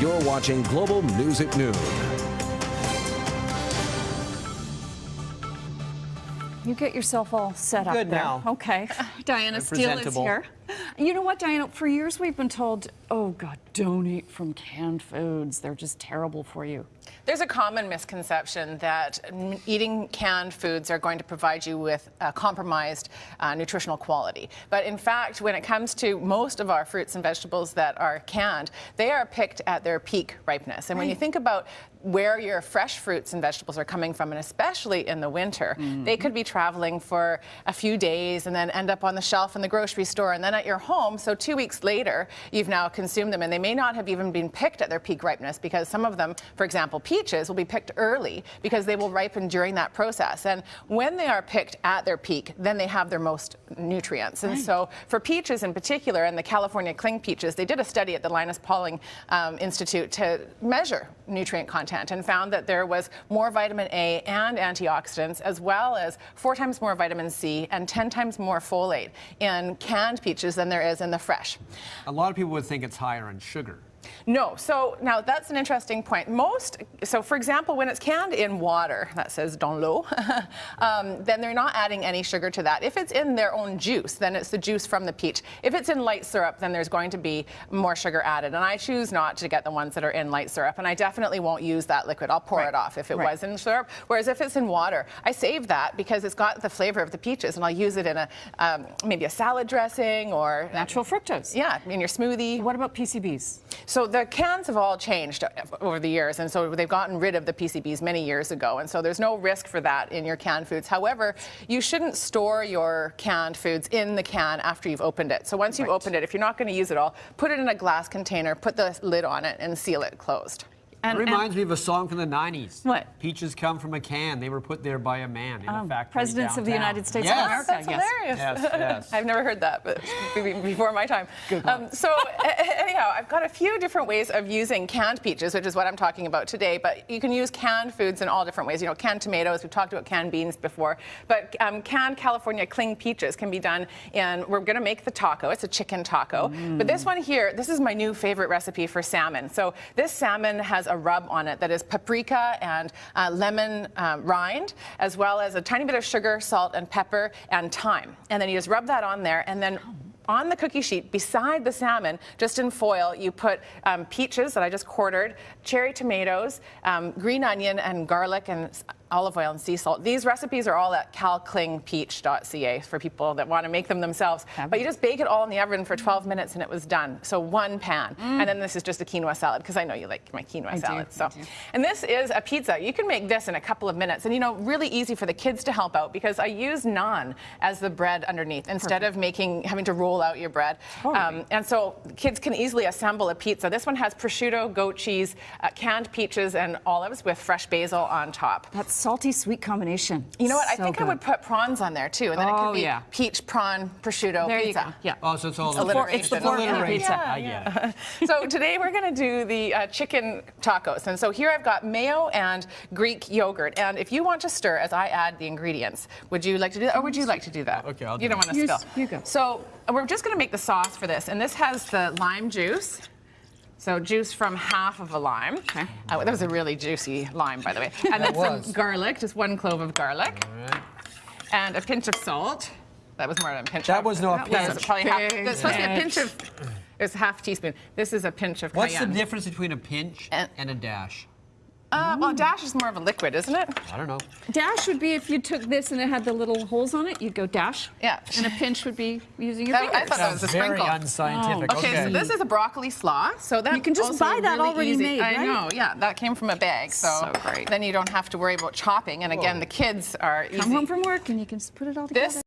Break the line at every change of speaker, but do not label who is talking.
You're watching Global News at Noon.
You get yourself all set up
Good
there.
now.
Okay. Diana Steele is here. You know what, Diana? For years we've been told, oh God, don't eat from canned foods. They're just terrible for you.
There's a common misconception that eating canned foods are going to provide you with compromised nutritional quality. But in fact, when it comes to most of our fruits and vegetables that are canned, they are picked at their peak ripeness. And when you think about where your fresh fruits and vegetables are coming from, and especially in the winter, they could be traveling for a few days and then end up on the shelf in the grocery store and then at your home. So 2 weeks later, you've now consumed them, and they may not have even been picked at their peak ripeness, because some of them, for example, peaches, will be picked early because they will ripen during that process. And when they are picked at their peak, then they have their most nutrients. And so for peaches in particular, and the California cling peaches, they did a study at the Linus Pauling Institute to measure nutrient content and found that there was more vitamin A and antioxidants, as well as 4 times more vitamin C and 10 times more folate in canned peaches than there is in the fresh.
A lot of people would think it's higher in sugar.
No. So now that's an interesting point. So for example, when it's canned in water, that says dans l'eau, then they're not adding any sugar to that. If it's in their own juice, then it's the juice from the peach. If it's in light syrup, then there's going to be more sugar added. And I choose not to get the ones that are in light syrup. And I definitely won't use that liquid. I'll pour it off if it was in syrup. Whereas if it's in water, I save that because it's got the flavor of the peaches, and I'll use it in a maybe a salad dressing or
Natural fructose.
Yeah, in your smoothie.
What about PCBs?
So the cans have all changed over the years, and so they've gotten rid of the PCBs many years ago, and so there's no risk for that in your canned foods. However, you shouldn't store your canned foods in the can after you've opened it. So once you've opened it, if you're not going to use it all, put it in a glass container, put the lid on it, and seal it closed.
It reminds me of a song from the 90s.
What?
Peaches come from a can. They were put there by a man in a factory
Presidents of the
downtown.
United States
Yes.
of America.
That's hilarious.
Yes.
I've never heard that, but before my time.
Good one.
So anyhow, I've got a few different ways of using canned peaches, which is what I'm talking about today. But you can use canned foods in all different ways. You know, canned tomatoes. We've talked about canned beans before. But canned California cling peaches can be done in. We're going to make the taco. It's a chicken taco. But this one here, this is my new favorite recipe for salmon. So this salmon has a rub on it that is paprika and lemon rind, as well as a tiny bit of sugar, salt, and pepper, and thyme. And then you just rub that on there, and then on the cookie sheet, beside the salmon, just in foil, you put peaches that I just quartered, cherry tomatoes, green onion, and garlic, and olive oil and sea salt. These recipes are all at calclingpeach.ca for people that want to make them themselves. But you just bake it all in the oven for 12 minutes and it was done. So one pan. And then this is just a quinoa salad, because I know you like my quinoa salad. So, and this is a pizza. You can make this in a couple of minutes. And you know, really easy for the kids to help out, because I use naan as the bread underneath instead of having to roll out your bread. And so kids can easily assemble a pizza. This one has prosciutto, goat cheese, canned peaches, and olives with fresh basil on top.
That salty sweet combination.
You know what? I
So
think
good.
I would put prawns on there too, and then it could be peach prawn prosciutto
There
pizza.
you go. Yeah.
Oh, so it's all
It's the four-piece pizza.
I get it.
So today we're going to do the chicken tacos, and so here I've got mayo and Greek yogurt. And if you want to stir as I add the ingredients, would you like to do that, or would you like to do that?
Okay, I'll do
You don't
it.
want to spill.
You go.
So we're just going to make the sauce for this, and this has the lime juice. So juice from half of a lime.
Okay.
That was a really juicy lime, by the way. And then some garlic, just 1 clove of garlic.
All right.
And a pinch of salt. That was more than a pinch.
That was no
That was
pinch.
probably half. It's supposed to be a pinch of. It's half teaspoon. This is a pinch of
What's the
cayenne.
difference between a pinch and a dash?
Well, dash is more of a liquid, isn't it?
I don't know.
Dash would be if you took this and it had the little holes on it, you'd go dash.
Yeah.
And a pinch would be using your fingers.
I thought that was a
Very
sprinkle.
unscientific.
Okay, so this is a broccoli slaw. So that
You can just
also
buy that
really
already
easy.
made, right?
I know, yeah. That came from a bag. So
great.
then you don't have to worry about chopping. And again, the kids are easy.
Come home from work and you can just put it all together.
This